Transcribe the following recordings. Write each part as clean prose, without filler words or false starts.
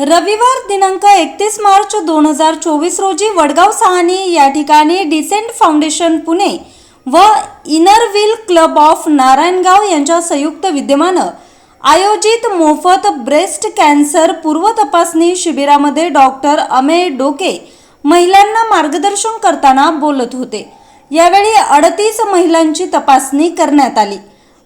रविवार दिनांक 31 मार्च 2024 रोजी वडगाव सहानी या ठिकाणी डिसेंट फाउंडेशन पुणे व inner wheel club of Narayangaon यांच्या संयुक्त विद्यमाने आयोजित मोफत ब्रेस्ट कॅन्सर पूर्व तपासणी शिबिरामध्ये डॉक्टर अमेय डोके महिलांना मार्गदर्शन करताना बोलत होते। यावेळी 38 महिलांची तपासणी करण्यात आली।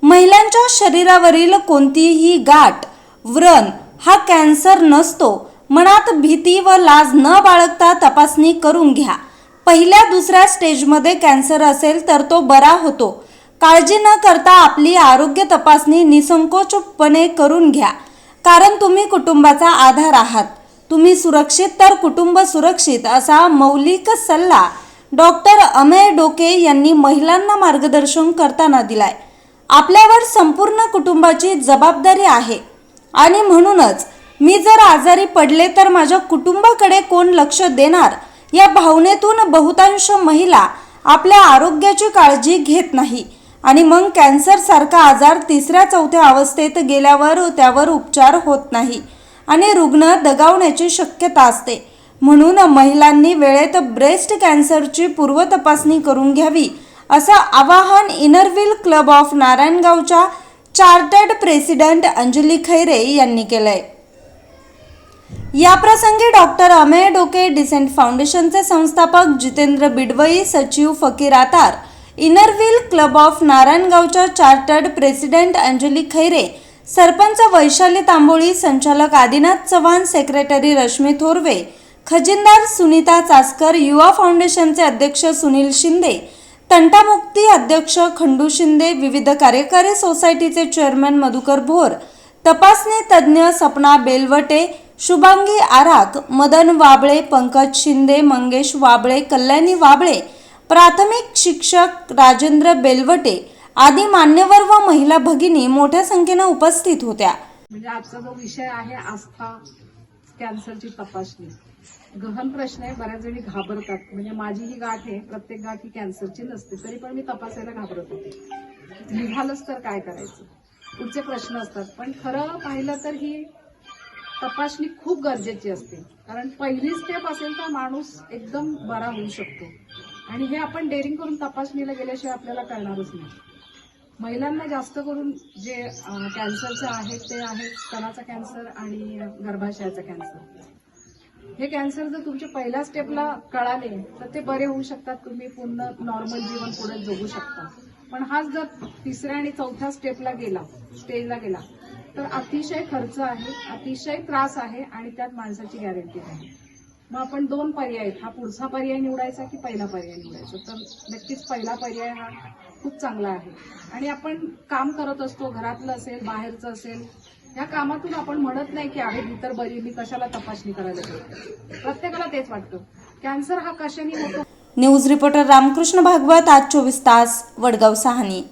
महिलांच्या शरीरावरील कोणतीही गाठ, व्रण हा कॅन्सर नसतो। मनात भीती व लाज न बाळगता तपासणी करून घ्या। पहिल्या दुसऱ्या स्टेजमध्ये कॅन्सर असेल तर तो बरा होतो। काळजी न करता आपली आरोग्य तपासणी निसंकोचपणे करून घ्या, कारण तुम्ही कुटुंबाचा आधार आहात। तुम्ही सुरक्षित तर कुटुंब सुरक्षित असा मौलिक सल्ला डॉक्टर अमेय डोके यांनी महिलांना मार्गदर्शन करताना दिलाय। आपल्यावर संपूर्ण कुटुंबाची जबाबदारी आहे आणि म्हणूनच मी जर आजारी पडले तर माझ्या कुटुंबाकडे कोण लक्ष देणार, या भावनेतून बहुतांश महिला आपल्या आरोग्याची काळजी घेत नाही आणि मग कॅन्सर सारखा आजार तिसऱ्या चौथ्या अवस्थेत गेल्यावर त्यावर उपचार होत नाही आणि रुग्ण दगावण्याची शक्यता असते। म्हणून महिलांनी वेळेत ब्रेस्ट कॅन्सरची पूर्व तपासणी करून घ्यावी असं आवाहन इनर व्हील क्लब ऑफ नारायणगावच्या चार्टर्ड प्रेसिडेंट अंजली खैरे यांनी केलंय। या प्रसंगी डॉक्टर अमेय डोके, डिसेंट फाउंडेशनचे संस्थापक जितेंद्र बिडवई, सचिव Fakir Atar, inner wheel club of नारायणगावच्या चार्टर्ड प्रेसिडेंट अंजली खैरे, सरपंच वैशाली तांबोळी, संचालक आदिनाथ चव्हाण, सेक्रेटरी रश्मी थोरवे, खजिनदार सुनीता चासकर, युवा फाउंडेशनचे अध्यक्ष सुनील शिंदे, तंटामुक्ती अध्यक्ष खंडू शिंदे, विविध कार्यकारी सोसायटीचे चेअरमन मधुकर भोर, तपासणी तज्ज्ञ सपना बेलवटे, शुभांगी आराक, मदन वाबळे, पंकज शिंदे, मंगेश वाबळे, कल्याणी वाबळे, प्राथमिक शिक्षक राजेंद्र बेलवटे आदी मान्यवर व महिला भगिनी मोठ्या संख्येने उपस्थित होत्या। म्हणजे आजचा जो विषय आहे आस्था कॅन्सरची तपासणी, गहन प्रश्न आहे। बऱ्याच जणी घाबरतात, म्हणजे माझी ही गाठ आहे, प्रत्येक गाठ ही कॅन्सरची नसते, तरी पण मी तपासायला घाबरत होते। निघालच तर काय करायचं, पुढचे प्रश्न असतात। पण खरं पाहिलं तर ही तपासणी खूप गरजेची असते, कारण पहिली स्टेप असेल तर माणूस एकदम बरा होऊ शकतो आणि हे आपण डेअरिंग करून तपासणीला गेल्याशिवाय आपल्याला कळणारच नाही। महिलांना जास्त करून जे कॅन्सरचे आहेत ते आहेत स्तनाचा कॅन्सर आणि गर्भाशयाचा कॅन्सर। हे कॅन्सर जर तुमच्या पहिल्या स्टेपला कळाले तर ते बरे होऊ शकतात, तुम्ही पूर्ण नॉर्मल जीवन पुढे जगू शकता। पण हाच जर तिसऱ्या आणि चौथ्या स्टेजला गेला तर अतिशय खर्च आहे, अतिशय त्रास आहे आणि त्यात माणसाची गॅरंटी नाही। मग आपण दोन पर्याय आहेत, हा पुढचा पर्याय निवडायचा की पहिला पर्याय निवडायचा? तर नक्कीच पहिला पर्याय हा खूप चांगला आहे। आणि आपण काम करत असतो, घरातलं असेल बाहेरचं असेल, या कामातून आपण म्हणत नाही की आहे मी तर बरी, मी कशाला तपासणी करायला पाहिजे। प्रत्येकाला तेच वाटतं, कॅन्सर हा कशाने होतो। न्यूज रिपोर्टर रामकृष्ण भागवत, आज 24 तास, वडगाव सहानी।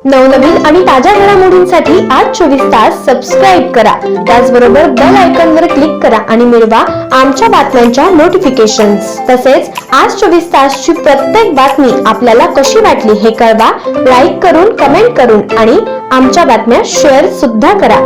नवनवीन आणि ताज्या घडामोडींसाठी आज 24 तास सबस्क्राईब करा। त्याचबरोबर बेल आयकॉनवर क्लिक करा आणि मिळवा आमच्या बातम्यांच्या नोटिफिकेशन्स। तसेच आज 24 तासची प्रत्येक बातमी आपल्याला कशी वाटली हे कळवा, लाईक करून, कमेंट करून आणि आमच्या बातम्या शेअर सुद्धा करा।